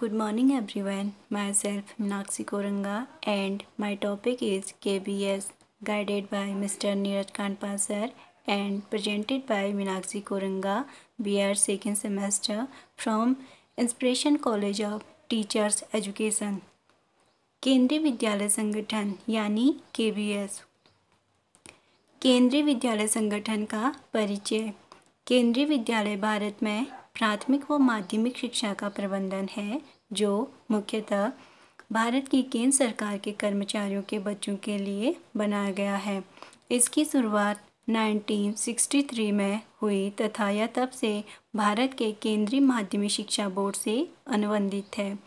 Good morning everyone. Myself Meenakshi Koranga and my topic is KBS guided by Mr. Neeraj Kandpal sir and presented by Meenakshi Koranga. We are second semester from Inspiration College of Teachers Education. केंद्रीय विद्यालय संगठन यानी KBS। केंद्रीय विद्यालय संगठन का परिचय। केंद्रीय विद्यालय भारत में प्राथमिक व माध्यमिक शिक्षा का प्रबंधन है जो मुख्यतः भारत की केंद्र सरकार के कर्मचारियों के बच्चों के लिए बनाया गया है। इसकी शुरुआत 1963 में हुई तथा यह तब से भारत के केंद्रीय माध्यमिक शिक्षा बोर्ड से अनुबंधित है।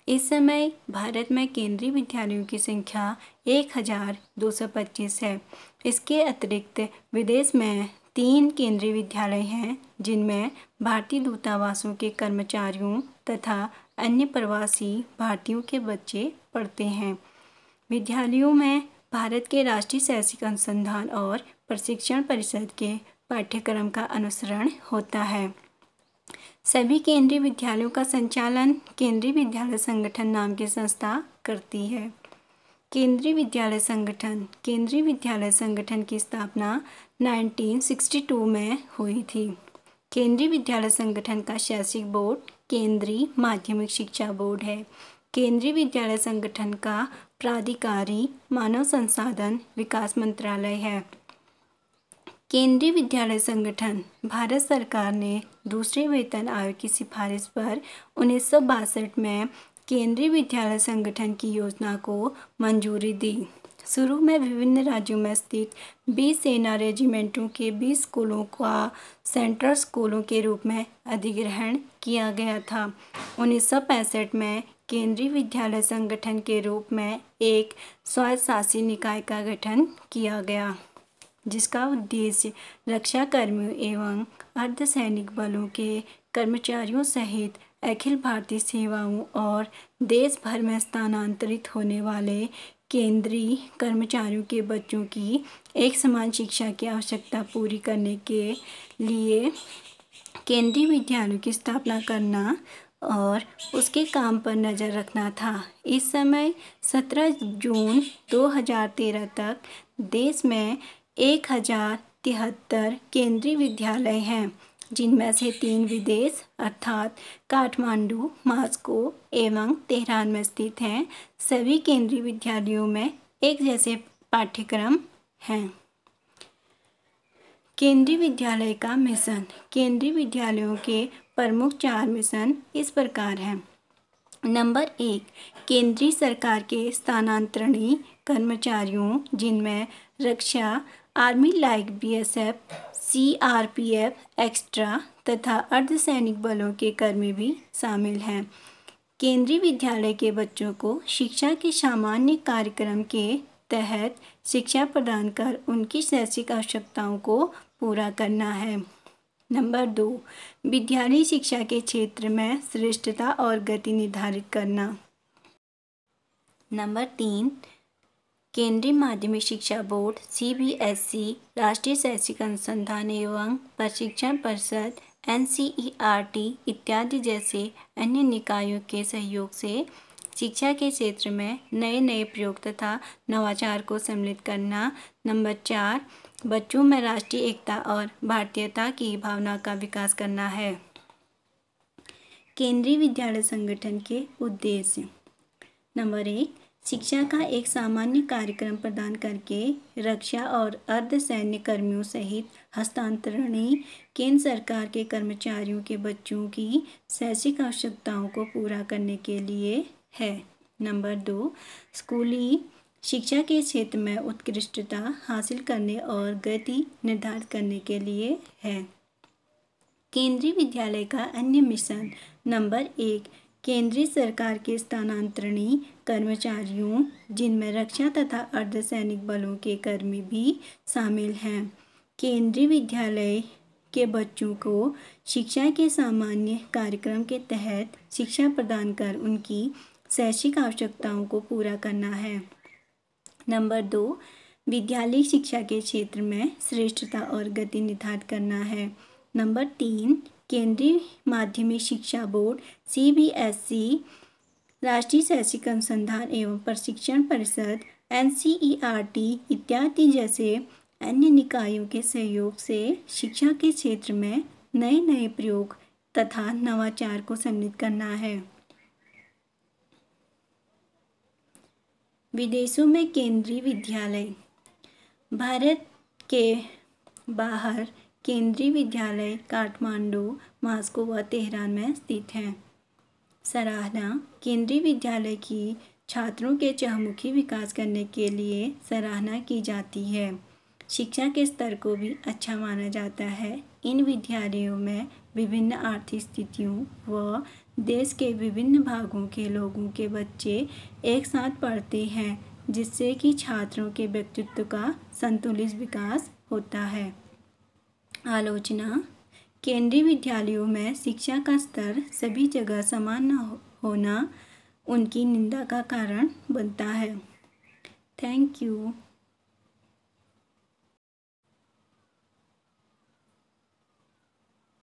इस समय भारत में केंद्रीय विद्यालयों की संख्या 1225 है। इसके अतिरिक्त विदेश में 3 केंद्रीय विद्यालय हैं जिनमें भारतीय दूतावासों के कर्मचारियों तथा अन्य प्रवासी भारतीयों के बच्चे पढ़ते हैं। विद्यालयों में भारत के राष्ट्रीय शैक्षिक अनुसंधान और प्रशिक्षण परिषद के पाठ्यक्रम का अनुसरण होता है। सभी केंद्रीय विद्यालयों का संचालन केंद्रीय विद्यालय संगठन नाम की संस्था करती है। केंद्रीय विद्यालय संगठन। केंद्रीय विद्यालय संगठन की स्थापना 1962 में हुई थी। केंद्रीय विद्यालय संगठन का शैक्षिक बोर्ड केंद्रीय माध्यमिक शिक्षा बोर्ड है। केंद्रीय विद्यालय संगठन का प्राधिकारी मानव संसाधन विकास मंत्रालय है। केंद्रीय विद्यालय संगठन। भारत सरकार ने दूसरे वेतन आयोग की सिफारिश पर 1962 में केंद्रीय विद्यालय संगठन की योजना को मंजूरी दी। शुरू में विभिन्न राज्यों में स्थित 20 सेना रेजिमेंटों के 20 स्कूलों का सेंट्रल स्कूलों के रूप में अधिग्रहण किया गया था। 1965 में केंद्रीय विद्यालय संगठन के रूप में एक स्वायत्तशासी निकाय का गठन किया गया जिसका उद्देश्य रक्षा कर्मियों एवं अर्धसैनिक बलों के कर्मचारियों सहित अखिल भारतीय सेवाओं और देश भर में स्थानांतरित होने वाले केंद्रीय कर्मचारियों के बच्चों की एक समान शिक्षा की आवश्यकता पूरी करने के लिए केंद्रीय विद्यालयों की स्थापना करना और उसके काम पर नज़र रखना था। इस समय 17 जून 2013 तक देश में 1073 केंद्रीय विद्यालय हैं जिनमें से 3 विदेश अर्थात काठमांडू, मास्को एवं तेहरान में स्थित हैं। सभी केंद्रीय विद्यालयों में एक जैसे पाठ्यक्रम हैं। केंद्रीय विद्यालय का मिशन। केंद्रीय विद्यालयों के प्रमुख 4 मिशन इस प्रकार हैं। नंबर 1, केंद्रीय सरकार के स्थानांतरणीय कर्मचारियों जिनमें रक्षा, army like BSF, CRPF extra तथा अर्धसैनिक बलों के कर्मी भी शामिल हैं। केंद्रीय विद्यालय के बच्चों को शिक्षा के सामान्य कार्यक्रम के तहत शिक्षा प्रदान कर उनकी शैक्षिक आवश्यकताओं को पूरा करना है। नंबर 2, विद्यालयी शिक्षा के क्षेत्र में श्रेष्ठता और गति निर्धारित करना। नंबर 3, केंद्रीय माध्यमिक शिक्षा बोर्ड CBSE, राष्ट्रीय शैक्षिक अनुसंधान एवं प्रशिक्षण परिषद NCERT इत्यादि जैसे अन्य निकायों के सहयोग से शिक्षा के क्षेत्र में नए नए प्रयोग तथा नवाचार को सम्मिलित करना। नंबर 4, बच्चों में राष्ट्रीय एकता और भारतीयता की भावना का विकास करना है। केंद्रीय विद्यालय संगठन के उद्देश्य। नंबर 1, शिक्षा का एक सामान्य कार्यक्रम प्रदान करके रक्षा और अर्धसैन्य कर्मियों सहित हस्तांतरणीय केंद्र सरकार के कर्मचारियों के बच्चों की शैक्षिक आवश्यकताओं को पूरा करने के लिए है। नंबर 2, स्कूली शिक्षा के क्षेत्र में उत्कृष्टता हासिल करने और गति निर्धारित करने के लिए है। केंद्रीय विद्यालय का अन्य मिशन। नंबर 1, केंद्रीय सरकार के स्थानांतरणीय कर्मचारियों जिनमें रक्षा तथा अर्धसैनिक बलों के कर्मी भी शामिल हैं। केंद्रीय विद्यालय के बच्चों को शिक्षा के सामान्य कार्यक्रम के तहत शिक्षा प्रदान कर उनकी शैक्षिक आवश्यकताओं को पूरा करना है। नंबर 2, विद्यालयी शिक्षा के क्षेत्र में श्रेष्ठता और गति निर्धारित करना है। नंबर 3, केंद्रीय माध्यमिक शिक्षा बोर्ड CBSE राष्ट्रीय शैक्षिक अनुसंधान एवं प्रशिक्षण परिषद NCERT इत्यादि जैसे अन्य निकायों के सहयोग से शिक्षा के क्षेत्र में नए नए प्रयोग तथा नवाचार को सम्मिलित करना है। विदेशों में केंद्रीय विद्यालय। भारत के बाहर केंद्रीय विद्यालय काठमांडू, मॉस्को व तेहरान में स्थित हैं। सराहना। केंद्रीय विद्यालय की छात्रों के चहुमुखी विकास करने के लिए सराहना की जाती है। शिक्षा के स्तर को भी अच्छा माना जाता है। इन विद्यालयों में विभिन्न आर्थिक स्थितियों व देश के विभिन्न भागों के लोगों के बच्चे एक साथ पढ़ते हैं, जिससे कि छात्रों के व्यक्तित्व का संतुलित विकास होता है। आलोचना। केंद्रीय विद्यालयों में शिक्षा का स्तर सभी जगह समान न होना उनकी निंदा का कारण बनता है। Thank you.